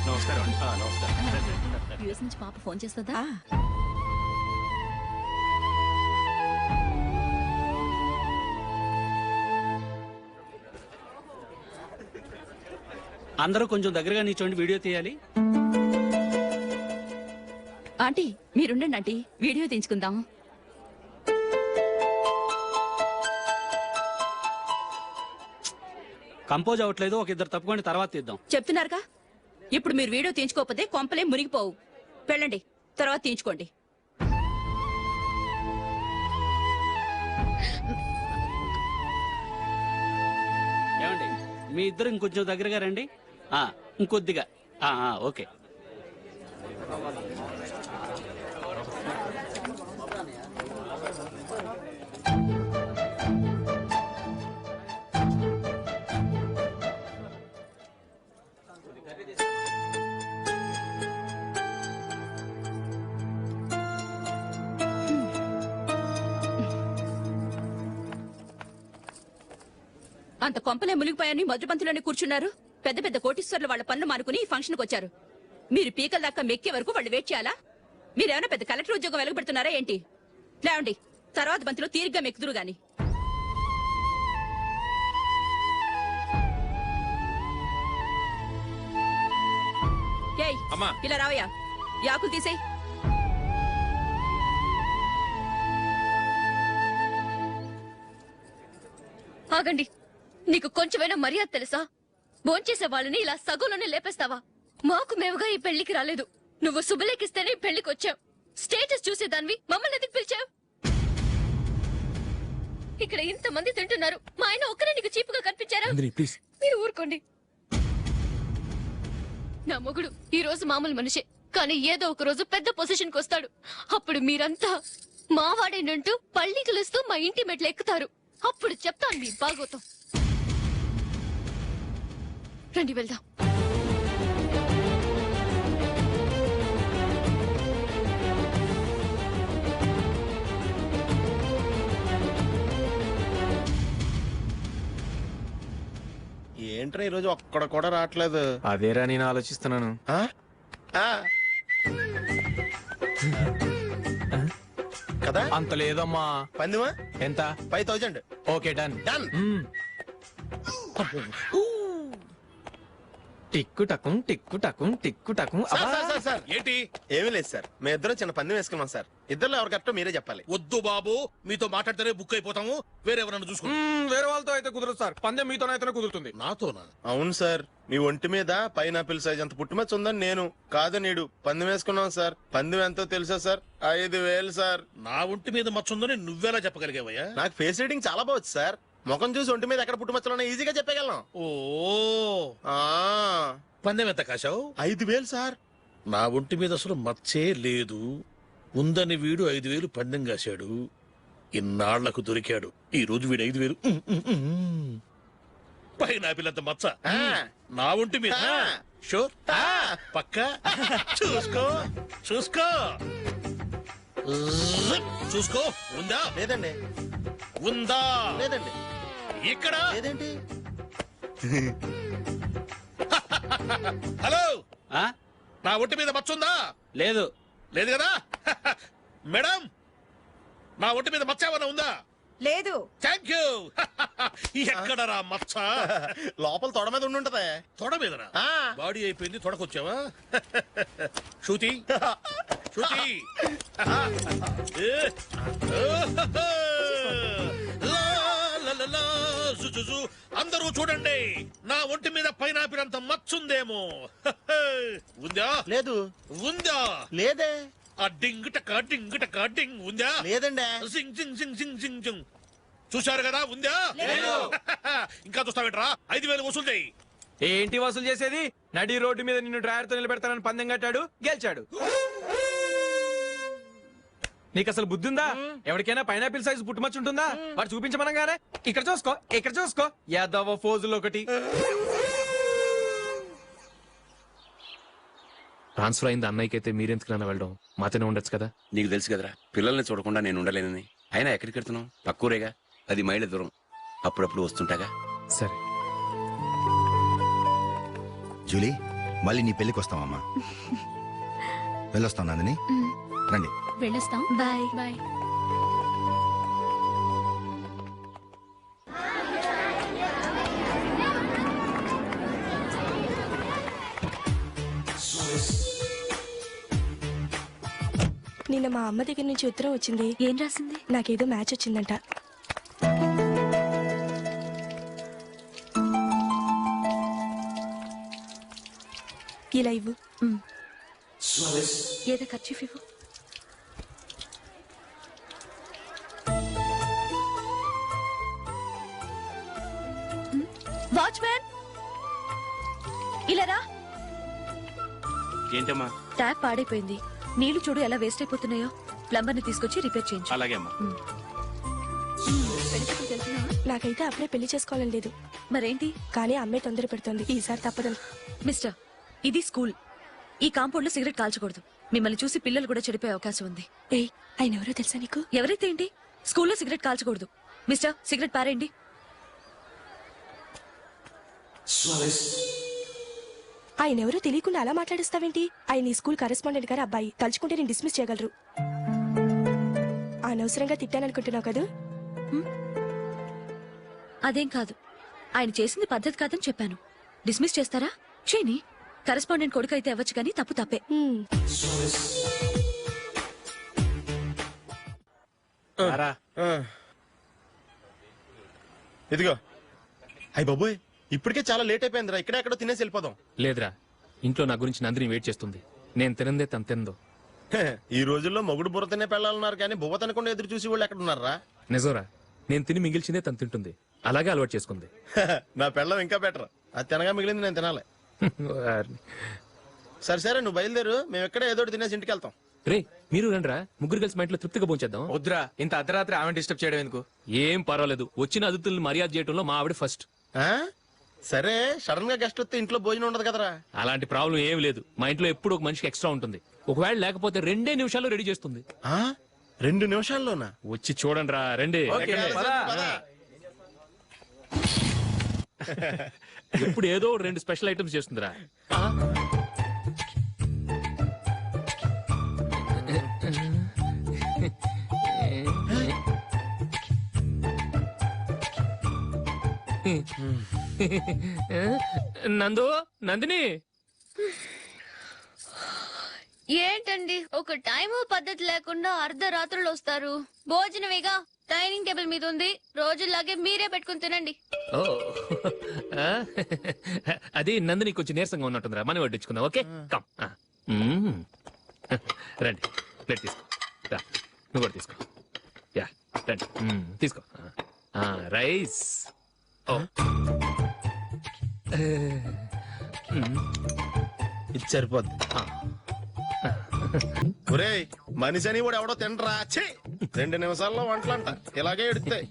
నమస్కారం. నమస్కారం. యూఎస్ నుంచి పాప ఫోన్ చేస్తుందా? అందరూ కొంచెం దగ్గరగా నిల్చోండి, వీడియో తీయాలి. ఆంటీ మీరుండండి ఆంటీ, వీడియో తీయించుకుందాం. కంపోజ్ అవ్వట్లేదు, ఒక ఇద్దరు తప్పుకొని తర్వాత తీద్దాం. చెప్తున్నారుగా, ఇప్పుడు మీరు వీడియో తీయించుకోకపోతే కొంపలే మునిగిపోవు. వెళ్ళండి, తర్వాత తీయించుకోండి. ఏమండి, మీ ఇద్దరు ఇంకొంచెం దగ్గరగా రండి. ఇంకొద్దిగా. ఓకే. అంత కొంపలే మునిగిపోయాని మధురపంతిలోనే కూర్చున్నారు. పెద్ద పెద్ద కోటీశ్వర్లు వాళ్ళ పనులు మానుకుని ఈ ఫంక్షన్ కు వచ్చారు. మీరు పీకల దాకా మెక్కే వరకు వాళ్ళు వెయిట్ చేయాలా? మీరేమైనా పెద్ద కలెక్టర్ ఉద్యోగం వెలగబెడుతున్నారా ఏంటి? లేవండి, తర్వాత బంతిలో తీరిగ్గా మెక్కుదురు గాని. ఏయ్ ఇలా రావయ్యా, యాకులు తీసేయ్. ఆగండి, నీకు కొంచెమైనా మర్యాద తెలుసా? భోంచేసే వాళ్ళని ఇలా సగంలోనే లేపేస్తావా? మాకు మేముగా ఈ పెళ్లికి రాలేదు. నువ్వు శుభలేఖిస్తేనే ఈ పెళ్లికి వచ్చావు. స్టేటస్ చూసేదానివి మమ్మల్ని ఎందుకు పిలిచావు? ఇక్కడ ఇంతమంది తింటున్నారు, మా ఆయన ఒక్కరే నీకు చీపుగా కనిపించారా? మీరు ఊరుకోండి. నా మొగుడు ఈ రోజు మామూలు మనిషే, కానీ ఏదో ఒక రోజు పెద్ద పొజిషన్ కు వస్తాడు. అప్పుడు మీరంతా మావాడేనంటూ పళ్ళి కలుస్తూ మా ఇంటి మెట్లు ఎక్కుతారు. అప్పుడు చెప్తాను మీ బాగోతం. రండి వెళ్దాం. ఏంట్రా ఈరోజు ఒక్కడ కూడా రావట్లేదు? అదేరా నేను ఆలోచిస్తున్నాను. కదా అంత లేదమ్మా. పందిమా ఎంత? 5000. Okay done. డన్. టిక్కు టకుం టిక్కు టకుం టిక్కు టకుం. సార్ ఏంటి? ఏమీ లేదు సార్, మేము ఇద్దరు చిన్న పందెం వేసుకున్నాం సార్. ఇద్దరు ఎవరు కరెక్టో మీరే చెప్పాలి. వద్దు బాబు, మీతో మాట్లాడితేనే బుక్ అయిపోతాము. వేరెవరన్నా చూసుకుంటాం. వేరే వాళ్ళతో అయితే కుదరదు సార్, పందెం మీతోనైతేనే కుదురుతుంది. నాతోనా? అవును సార్, మీ ఒంటి మీద పైనాపిల్ సైజ్ అంత పుట్టుమచ్చ ఉందని నేను కాదు నీడు పందెం వేసుకున్నాం సార్. పందెం ఎంతో తెలుసా సార్? 5000 సార్. నా ఒంటి మీద మచ్చ ఉందని నువ్వెలా చెప్పగలిగావయ్యా? నాకు ఫేస్ రీడింగ్ చాలా బాగుంది సార్. ముఖం చూసి ఒంటి మీద ఎక్కడ పుట్టుమచ్చలో ఈజీగా చెప్పగలను. ఓ, పందెం ఎంత కాశావు? 5000 సార్. నా ఒంటి మీద అసలు మచ్చే లేదు. ఉందని వీడు 5000 పందెం కాశాడు. ఇన్నాళ్లకు దొరికాడు. ఈ రోజు వీడు 5000. పైనాపిల్ అంత మచ్చ నా ఒంటి మీద. షూర్? పక్క చూసుకో చూసుకో చూసుకో. ఉందా? లేదండి. ఉందా? లేదండి. ఇక్కడ లేదేంటి? హలో, ఆ? నా ఒంటి మీద మచ్చ ఉందా? లేదు. లేదు కదా? మేడం, నా ఒంటి మీద మచ్చ ఏమన్నా ఉందా? లేదు. Thank you. ఎక్కడరా మచ్చ? లోపల తొడ మీద ఉండుంటదే. తొడ మీదనా? బాడీ అయిపోయింది, తొడకొచ్చావా? శృతి శృతి. అందరూ చూడండి, నా ఒంటి మీద పైనాపిల్ అంత మచ్చుందేమో. ఉందా? లేదు. ఉందా? లేదే. ఆ డింగ్ టక డింగ్ టక డింగ్ ఉందా? లేదండి. సింగ్ సింగ్ సింగ్ సింగ్ సింగ్ సింగ్. చూశారు కదా? ఉందా? ఇంకా చూస్తావేట్రా? 5000 వసూలు చేయి. ఏంటి వసూలు చేసేది? నడి రోడ్డు మీద నిన్ను డ్రైవర్ తో నిలబెడతానని పందెం కట్టాడు, గెలిచాడు. నీకు అసలు బుద్ధి ఉందా? ఎవరికైనా పైనాపిల్ సైజ్ పుట్టుమచ్చు ఉంటుందా? వాడు చూపించమనగానే ఇక్కడ చూసుకో, ఇక్కడ చూసుకో, యాదవ ఫోజులు ఒకటి. ట్రాన్స్ఫర్ అయింది అన్నయ్యకి అయితే మీరెందుకు వెళ్ళడం? మాతోనే ఉండొచ్చు కదా. నీకు తెలుసు కదరా, పిల్లల్ని చూడకుండా నేను ఉండలేనని. అయినా ఎక్కడికి వెళ్తున్నావు? పక్కూరేగా, 10 మైళ్ళ దూరం. అప్పుడప్పుడు వస్తుంటాగా. సరే. జూలీ, మళ్ళీ నీ పెళ్ళికి వస్తామమ్మా. వెళ్ళొస్తాం నందిని. రండి. వెళ్ళొస్తాం. Bye bye. నిన్న మా అమ్మ దగ్గర నుంచి ఉత్తరం వచ్చింది. ఏం రాసింది? నాకేదో మ్యాచ్ వచ్చిందంట. ఇలా ఇవ్వు. ఏదో ఖర్చు ఇవ్వు. వాచ్మ్యాన్ ఇలా రా. ఏంటమ్మా? ట్యాప్ పాడైపోయింది. నీళ్లు చూడు ఎలా వేస్ట్ అయిపోతున్నాయో. ప్లంబర్ ని తీసుకొచ్చి రిపేర్ చేయించు. అలాగే అమ్మా. నాకైతే అప్పుడే పెళ్లి చేసుకోవాలని లేదు. మరేంటి? కానీ అమ్మే తొందర పెడుతోంది. ఈసారి తప్పదు. మిస్టర్, ఇది స్కూల్. ఈ కాంపౌండ్ లో సిగరెట్ కాల్చకూడదు. మిమ్మల్ని చూసి పిల్లలు కూడా చెడిపోయే అవకాశం ఉంది. ఏయ్, ఆయన ఎవరో తెలుసా నీకు? ఎవరైతే ఏంటి? స్కూల్లో సిగరెట్ కాల్చకూడదు. మిస్టర్, సిగరెట్ పారేయండి. ఆయన ఎవరో తెలియకుండా అలా మాట్లాడిస్తావేంటి? ఆయన ఈ స్కూల్ కరెస్పాండెంట్ గారు అబ్బాయి. తలుచుకుంటే నేను డిస్మిస్ చేయగలరు. అనవసరంగా తిట్టాననుకుంటున్నావు కదా? అదేం కాదు. ఆయన చేసింది పద్ధతి కాదని చెప్పాను. డిస్మిస్ చేస్తారా? చేయని. కరెస్పాండెంట్ కొడుకు అయితే అవ్వచ్చు కానీ తప్పు తప్పే. ఇదిగో. అయ్య బాబోయ్, ఇప్పటికే చాలా లేట్ అయిపోయిందిరా. ఇక్కడే ఎక్కడో తినేసి వెళ్ళిపోదాం. లేదురా, ఇంట్లో నా గురించి నందిని వెయిట్ చేస్తుంది. నేను తినందే తను తిందో. ఈ రోజుల్లో మొగుడు బుర్ర తినే పెళ్ళాలన్నారు కానీ బువ్వ తినకుండా ఎదురు చూసి వాళ్ళు ఎక్కడ ఉన్నారా? నిజంరా, నేను తిని మిగిల్చిందే తను తింటుంది. అలాగే అలవాటు చేసుకుంది. నా పెళ్ళం ఇంకా బెటర్. అది తినగా మిగిలింది నేను తినాలి. సరే సరే, నువ్వు బయలుదేరు. మేము ఎక్కడ ఏదో ఒకటి తినేసి ఇంటికి వెళ్తాం. రే, మీరు రండిరా, ముగ్గురు కలిసి మా ఇంట్లో తృప్తిగా పోంచేద్దాం. వద్దురా, ఇంత అర్ధరాత్రి ఆమె డిస్టర్బ్ చేయడం ఎందుకు? ఏం పర్వాలేదు, వచ్చిన అతిథుల్ని మర్యాద చేయడంలో మా ఆవిడ ఫస్ట్. ఆ? సరే, సడన్ గా గెస్ట్ వస్తే ఇంట్లో భోజనం ఉండదు కదరా? అలాంటి ప్రాబ్లం ఏం లేదు. మా ఇంట్లో ఎప్పుడు ఒక మనిషికి ఎక్స్ట్రా ఉంటుంది. ఒకవేళ లేకపోతే 2 నిమిషాల్లో రెడీ చేస్తుంది. 2 నిమిషాల్లోనా? వచ్చి చూడండి రా, రండి. ఎప్పుడు ఏదో 2 స్పెషల్ ఐటమ్స్ చేస్తుందిరా. నందు, నందిని. ఏంటండి ఒక టైము పద్ధతి లేకుండా అర్ధరాత్రులు వస్తారు? భోజనమేగా డైనింగ్ టేబుల్ మీద ఉంది. రోజులాగే మీరే పెట్టుకుని తినండి. ఓ, అది నందిని కొంచెం నీరసంగా ఉన్నట్టుందిరా. మనం వడ్డించుకుందాం. Okay, come. రండి, ప్లేట్ తీసుకో. రా, నువ్వు కూడా తీసుకో. యా, రండి, తీసుకో. రైస్. ఓ, ఇది సరిపోద్ది. ఒరేయ్, మనిషి అని కూడా ఎవడో తినరా. 2 నిమిషాల్లో వంటలంట ఇలాగే ఎడుతాయి.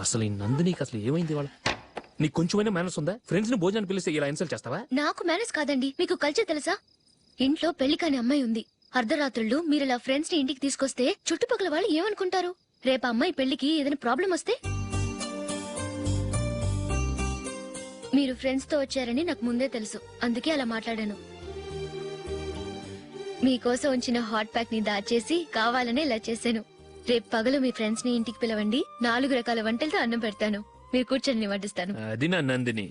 అసలు ఈ నందినికి అసలు ఏమైంది? వాళ్ళ నీకు కొంచెమైనా మేనస్ ఉందా? ఫ్రెండ్స్ ని భోజనాన్ని పిలిస్తే ఇలా ఇన్సల్ట్ చేస్తావా? నాకు మేనేజ్ కాదండి, మీకు కల్చర్ తెలుసా? ఇంట్లో పెళ్లి కాని అమ్మాయి ఉంది. అర్ధరాత్రుళ్ళు మీరు ఇలా ఫ్రెండ్స్ ని ఇంటికి తీసుకొస్తే చుట్టుపక్కల వాళ్ళు ఏమనుకుంటారు? రేపు అమ్మాయి పెళ్లికి ఏదైనా ప్రాబ్లం వస్తే? మీరు ఫ్రెండ్స్ తో వచ్చారని నాకు ముందే తెలుసు, అందుకే అలా మాట్లాడాను. మీకోసం ఉంచిన హాట్ ప్యాక్ ని దాచేసి కావాలనే ఇలా చేశాను. రేపు పగలు మీ ఫ్రెండ్స్ ని ఇంటికి పిలవండి. 4 రకాల వంటలతో అన్నం పెడతాను. మీరు కూర్చొని వడ్డిస్తాను. అది నా Nandini.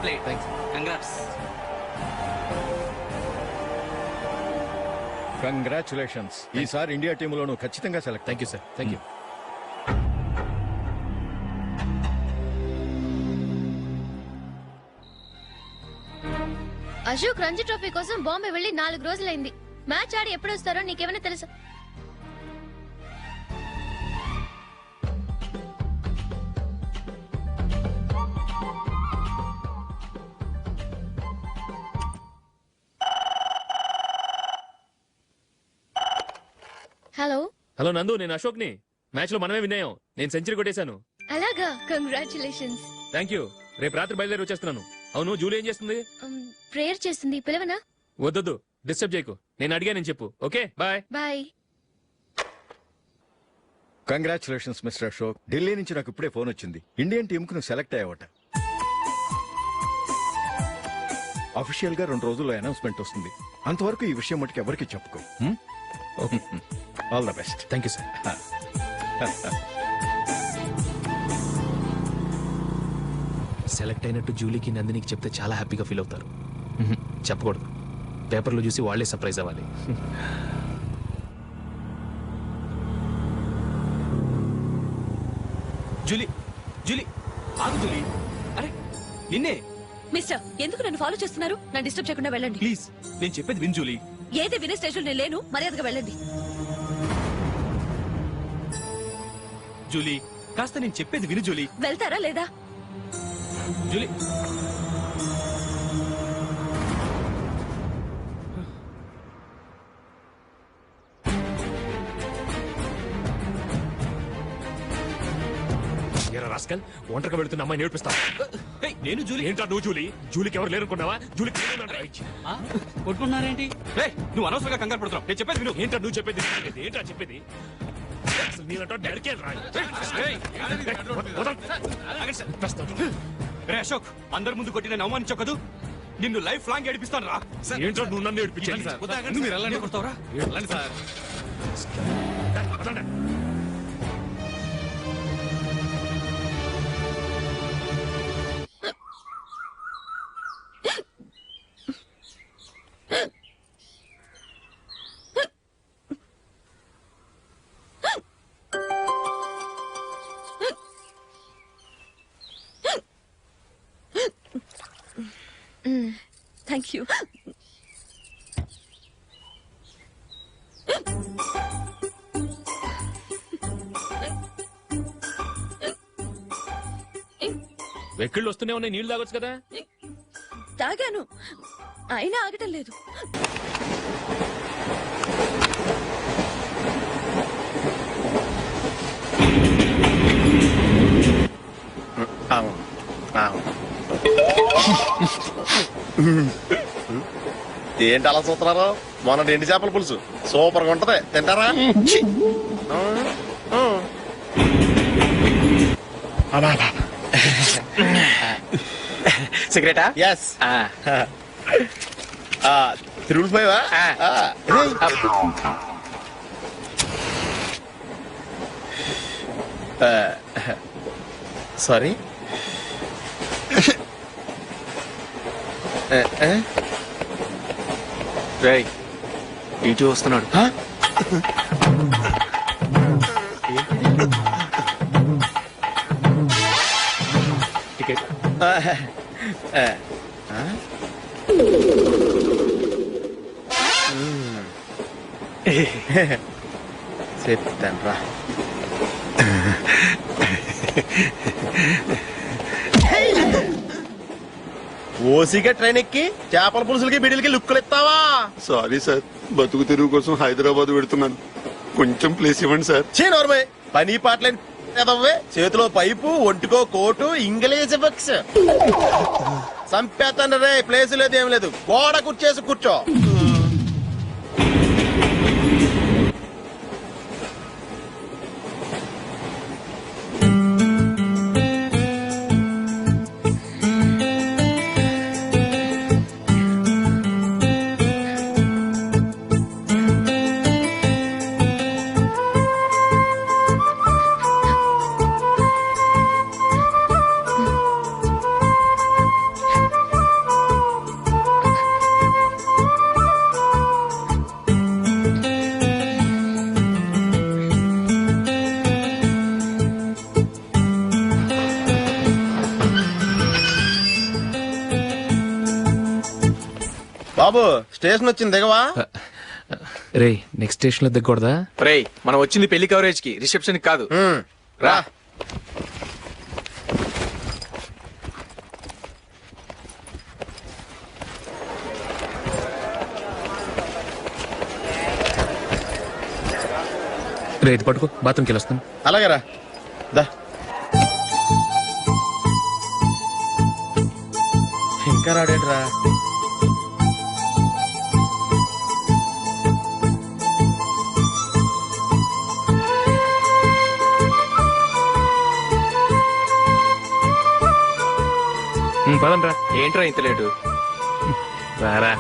Plate. Thanks. Congrats. Congratulations. ఈసారి ఇండియా టీంలోనూ ఖచ్చితంగా select. Thank you sir. Thank you. Ashok Ranji trophy కోసం బాంబే వెళ్లి 4 రోజులైంది. మ్యాచ్ ఆడి ఎప్పుడు వస్తారో నీకేమైనా తెలుసా? హలో హలో నందు, నేను అశోక్ ని. మ్యాచ్ లో మనమే విన్నాయం. నేను సెంచరీ కొట్టేశాను. అలాగా, కంగ్రాచులేషన్స్. Thank you. రేపు రాత్రి బయలుదేరి వచ్చేస్తున్నాను. అవును, జూలీ ఏం చేస్తుంది? ప్రేయర్ చేస్తుంది, పిలవనా? వద్దొద్దు, డిస్టర్బ్ చేయకు. నేను అడిగానని చెప్పు. Okay, bye. Bye. Congratulations mister Ashok. Delhi నుంచి నాకు ఇప్పుడే ఫోన్ వచ్చింది. ఇండియన్ టీంకు నువ్వు సెలెక్ట్ అయ్యావట. అఫీషియల్ గా 2 రోజుల్లో అనౌన్స్మెంట్ వస్తుంది. అంతవరకు ఈ విషయం మటుకు ఎవరికి చెప్పుకో. All the best. Thank you sir. Select అయినట్టు జూలీకి నందినికి చెప్తే చాలా హ్యాపీగా ఫీల్ అవుతారు. చెప్పకూడదు, పేపర్లో చూసి వాళ్ళే సర్ప్రైజ్ అవ్వాలి. జూలీ, జూలీ, ఆగు జూలీ. అరే నిన్నే. మిస్టర్, ఎందుకు నన్ను ఫాలో చేస్తున్నారు? నన్ను డిస్టర్బ్ చేయకుండా వెళ్ళండి ప్లీజ్, నేను చెప్పేది విన్ జూలీ. ఏది వినే స్టేజ్ లో నేను లేను. మర్యాదగా వెళ్ళండి. జూలీ, కాస్త నేను చెప్పేది విను జూలీ. వెళ్తారా లేదా? జూలీ, రాస్కల్, ఒంటరిగా వెళుతున్న అమ్మాయి నేర్పిస్తా. నేను జూలీ. ఏంటా నువ్వు జూలీ? జూలీకి ఎవరు లేరుకున్నావా? జూలీకి కొట్టుకున్నారేంటి? నువ్వు అనవసరంగా కంగారు పడుతున్నావు. నేను చెప్పేది విను. ఏంటా నువ్వు చెప్పేది? ఏంటా చెప్పేది? అసలు నీలంటో డాడీకే రాయి. రే అశోక్, అందరి ముందు కొట్టి నేను అవమానించావు కదూ. నిన్ను లైఫ్ లాంగ్ ఏడిపిస్తాను రా. ఏంటో నువ్వు నన్ను ఏడిపించాలి. మీరు కొడతావరా? Sir thank you. వెక్కిళ్ళు వస్తూనే ఉన్నాయి, నీళ్లు తాగొచ్చు కదా. తాగాను, అయినా ఆగటం లేదు. ఏంటి అలా చూస్తున్నారు? మొన్న ఎండి చేపల పులుసు సూపర్ గా ఉంటది, తింటారా? సిగరెటా? ఎస్. తిరుగుపోయావా? సారీ. ఇటు వస్తున్నాడు. టికెట్. చెప్తాను రా. ఓసిగా ట్రైన్ ఎక్కి చేపల పులుసులకి బిడిలకి లుక్కులు ఇస్తావా? సారీ సార్, బతుకు తెరువు కోసం హైదరాబాద్ పెడుతున్నాను. కొంచెం ప్లేస్ ఇవ్వండి సార్. చేయనోర్మే, పని పాటలేని ఎదవ్వే. చేతిలో పైపు, ఒంటికో కోటు, ఇంగ్లీష్ బుక్స్. సంపేతండ్రి రే, ప్లేస్ లేదు ఏం లేదు. గోడ కూర్చేసి కూర్చో. బాబు స్టేషన్ వచ్చింది దిగవా? రే నెక్స్ట్ స్టేషన్ లో దిగకూడదా? రేయ్ మనం వచ్చింది పెళ్లి కవరేజ్ కి, రిసెప్షన్ కాదు. రా. రే ఇది పట్టుకో, బాత్రూమ్కి వెళ్ళొస్తాను. అలాగే రా. దా. ఇంకా రాడేంట్రా? పదండ్రా. ఏంట్రా ఇంత లేటు? రారా.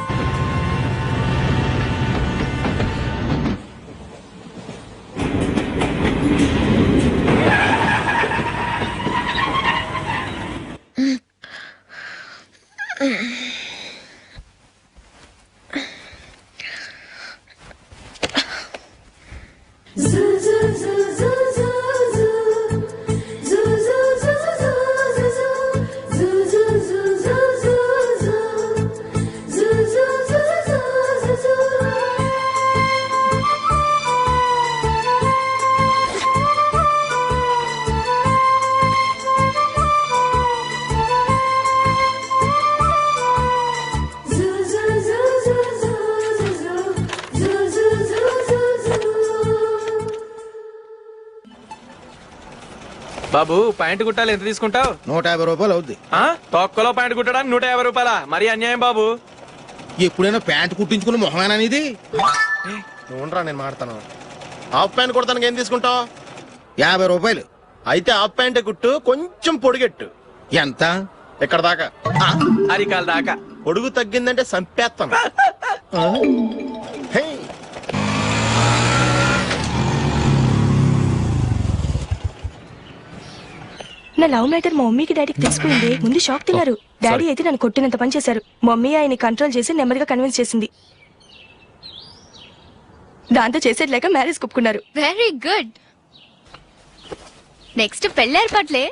బాబు ప్యాంటు కుట్టాలి, ఎంత తీసుకుంటావు? 150 రూపాయలు అవుద్ది. తొక్కలో ప్యాంటు కుట్టడానికి 150 రూపాయల? మరి అన్యాయం బాబు. ఎప్పుడైనా ప్యాంటు కుట్టించుకున్న మొహమేనా ఇది? ఉండరా, నేను మాడతాను. హాఫ్ ప్యాంట్ కుడతానికి ఏం తీసుకుంటావు? 50 రూపాయలు. అయితే హాఫ్ ప్యాంటే కుట్టు, కొంచెం పొడిగెట్టు. ఎంత? ఇక్కడ దాకా, అరికాల దాకా. పొడుగు తగ్గిందంటే సంపేస్తాను. హే. నా లవ్ మ్యాటర్ మా మమ్మీకి డాడీకి తెలిసిపోయింది. ముందు షాక్ తిన్నారు. డాడీ అయితే నన్ను కొట్టినంత పని చేశారు. మమ్మీ ఆయన్ని కంట్రోల్ చేసి నెమ్మదిగా కన్విన్స్ చేసింది. దాంతో చేసేట్లేక మ్యారేజ్ ఒప్పుకున్నారు. Very good. నెక్స్ట్ పెళ్లి ఏర్పాట్లే.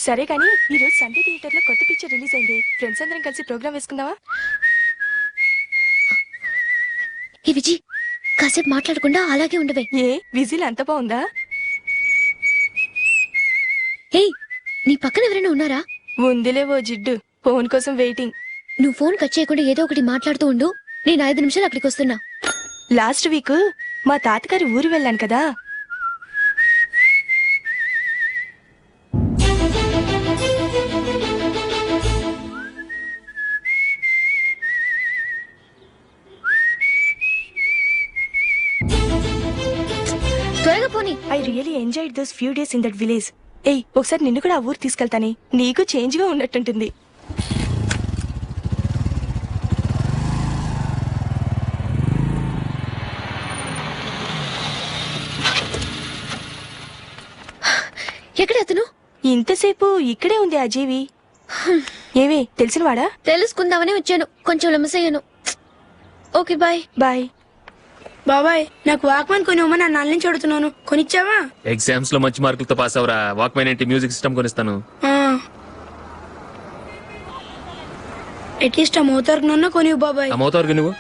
సరే కానీ ఈ రోజు సండే థియేటర్ లో కొత్త పిక్చర్ రిలీజ్ అయింది. ఫ్రెండ్స్ అందరం కలిసి ప్రోగ్రామ్ వేసుకుందావా? ఈ విజి కాసేపు మాట్లాడకుండా అలాగే ఉండవే. ఏ విజిల్ అంత బాగుందా? హే, నీ పక్కన ఎవరైనా ఉన్నారా? ఉందిలే ఓ జిడ్డు, ఫోన్ కోసం వెయిటింగ్. నువ్వు ఫోన్ కట్ చేయకుండా ఏదో ఒకటి మాట్లాడుతూ ఉండు. నేను 5 నిమిషాలు అక్కడికి వస్తున్నా. లాస్ట్ వీక్ మా తాతగారి ఊరు వెళ్ళాను కదా. త్వరగా పోనీ. I really enjoyed those few days in that village. ఏయ్, ఒకసారి నిన్ను కూడా ఆ ఊరు తీసుకెళ్తానే, నీకు చేంజ్ గా ఉన్నట్టుంటుంది. ఎక్కడ అతను? ఇంతసేపు ఇక్కడే ఉంది ఆ జీవి. ఏవే తెలిసినవాడా? తెలుసుకుందామని వచ్చాను, కొంచెం లెమసయ్యాను. Okay bye. బాయ్. బాబాయ్, నాకు వాక్మన్ కొనివ్వమని నా నాన్న నుంచి అడుగుతున్నాను, కొనిచ్చావా? ఎగ్జామ్స్ లో మంచి మార్కులతో పాస్ అవరా. వాక్మెన్ ఏంటి, మ్యూజిక్ సిస్టమ్ కొనిస్తాను. అట్లీస్ట్ ఆ మోతార్కు నన్న కొనివ్వు బాబాయ్. ఆ మోతార్కు నువ్వు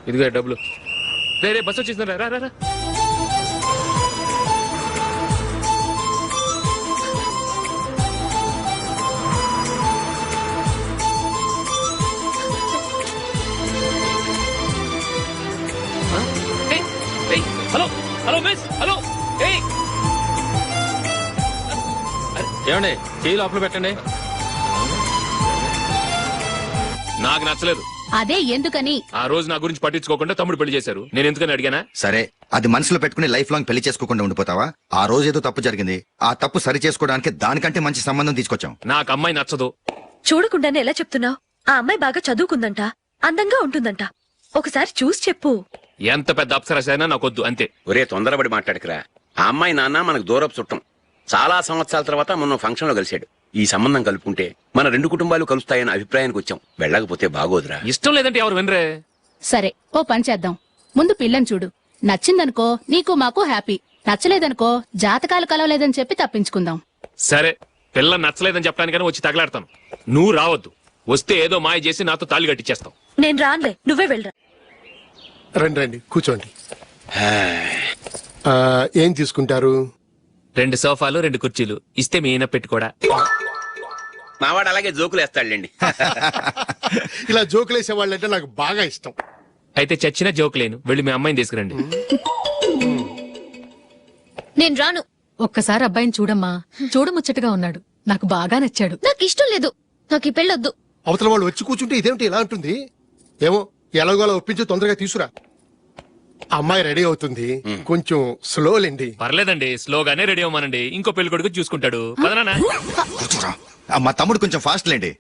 ఇదిగో డబ్బులు. రే రే బస్ వచ్చేసింది, రా రా రా. Hello hello miss, hello. ఏమండి, చేయి లోపల పెట్టండి. నాకు నచ్చలేదు. అదే ఎందుకని? ఆ రోజు నా గురించి పట్టించుకోకుండా తమ్ముడు పెళ్లి చేశారు. నేను ఎందుకని అడిగానా? సరే అది మనసులో పెట్టుకుని లైఫ్ లాంగ్ పెళ్లి చేసుకోకుండా ఉండిపోతావా? ఆ రోజు ఏదో తప్పు జరిగింది, ఆ తప్పు సరి చేసుకోవడానికి దానికంటే మంచి సంబంధం తీసుకొచ్చాం. నాకు అమ్మాయి నచ్చదు. చూడకుండానే ఎలా చెప్తున్నావు? ఆ అమ్మాయి బాగా చదువుకుందంట, అందంగా ఉంటుందంట. ఒకసారి చూసి చెప్పు. ఎంత పెద్ద అప్సరసైనా నాకొద్దు అంతే. ఒరే తొందరపడి మాట్లాడకురా. ఆ అమ్మాయి నాన్న మనకు దూరపు చుట్టం. చాలా సంవత్సరాల తర్వాత మొన్న ఫంక్షన్ లో కలిశాడు. ఈ సంబంధం కలుపుకుంటే మన 2 కుటుంబాలు కలుస్తాయన్న అభిప్రాయానికి వచ్చాం. వెళ్ళకపోతే బాగోదురా. ఇష్టం లేదంటే ఎవరు వినరే. సరే ఓ పని చేద్దాం. ముందు పిల్లని చూడు. నచ్చిందనుకో నీకు మాకు హ్యాపీ. నచ్చలేదనుకో జాతకాలు కలవలేదని చెప్పి తప్పించుకుందాం. సరే, పిల్ల నచ్చలేదని చెప్పడానికని వచ్చి తగలాడతాను. నువ్వు రావద్దు. వస్తే ఏదో మాయ చేసి నాతో తాళి కట్టించేస్తావు. నేను రానులే, నువ్వే వెళ్ళరా. రండి రండి కూర్చోండి. ఏం తీసుకుంటారు? 2 సోఫాలు 2 కుర్చీలు ఇస్తే మీ ఈయన పెట్టుకోడా. మావాడు అలాగే జోకులు వేస్తాడులేండి. ఇలా జోకులేసే వాళ్ళంటే నాకు బాగా ఇష్టం. అయితే చచ్చిన జోక్ లేను. వెళ్ళి మీ అమ్మాయిని తీసుకురండి. నేను రాను. ఒక్కసారి అబ్బాయిని చూడమ్మా. చూడముచ్చటగా ఉన్నాడు. నాకు బాగా నచ్చాడు. నాకు ఇష్టం లేదు. నాకు ఈ పెళ్ళొద్దు. అవతల వాళ్ళు వచ్చి కూర్చుంటే ఇదేమిటి ఇలా ఉంటుంది? ఏమో ఎలాగోలా ఒప్పించి తొందరగా తీసుకురా. అమ్మాయి రెడీ అవుతుంది, కొంచెం స్లో లేండి. పర్లేదండి, స్లోగానే రెడీ అవ్వమనండి. ఇంకో పెళ్లి కొడుకు చూసుకుంటాడు. పదనా. మా తమ్ముడు కొంచెం ఫాస్ట్ లేండి.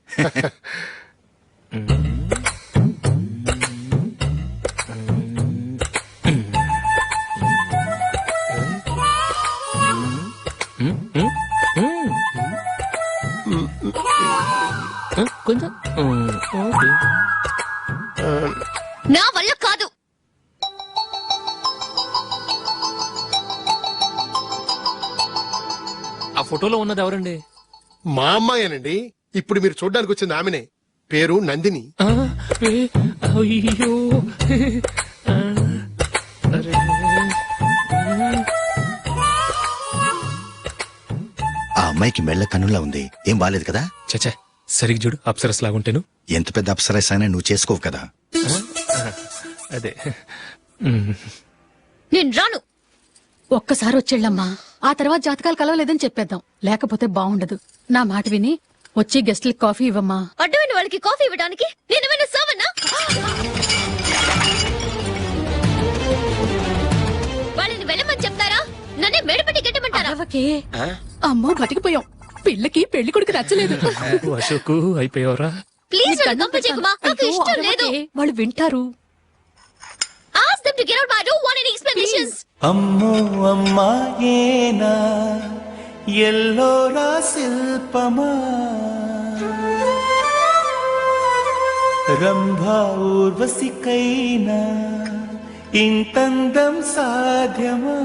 కొంచెం నా వల్ల కాదు. ఆ ఫోటోలో ఉన్నది ఎవరండి? మా అమ్మాయేనండి. ఇప్పుడు మీరు చూడడానికి వచ్చింది ఆమెనే. పేరు నందిని. అయ్యో, ఆ అమ్మాయికి మెళ్ళ కన్నులా ఉంది. ఏం బాలేదు కదా? చచ్చా, సరిగ్గా చూడు. అప్సరస్ లాగుంటేను. ఎంత పెద్ద అప్సరస్ అయినా నువ్వు చేసుకోవు కదా. అదే. నేను రాను. ఒక్కసారి వచ్చేళ్ళమ్మా. ఆ తర్వాత జాతకాలు కలవలేదని చెప్పేద్దాం. లేకపోతే బాగుండదు. నా మాట విని వచ్చి గెస్ట్లకి కాఫీ ఇవ్వమ్మా. అడ్డమైన వాళ్ళకి కాఫీ ఇవ్వడానికి నేనేమైనా సోమన్నా? వాళ్ళని వెళ్ళమని చెప్తారా? నన్నే మేడపట్టి గెట్టమంటారా? అమ్మో బతికిపోయాం. పిల్లకి పెళ్లి కొడుకు నచ్చలేదు. అశోక్ అయిపోయావరా? ప్లీజ్ కంపచేయకుమా. నాకు ఇష్టం లేదు. వాళ్ళు వింటారు. Ask them to get out. I don't want any explanations. అమ్మో అమ్మాయేనా ఎల్లోరా శిల్పమా రంభా ఊర్వశికైనా ఇంతందం సాధ్యమా?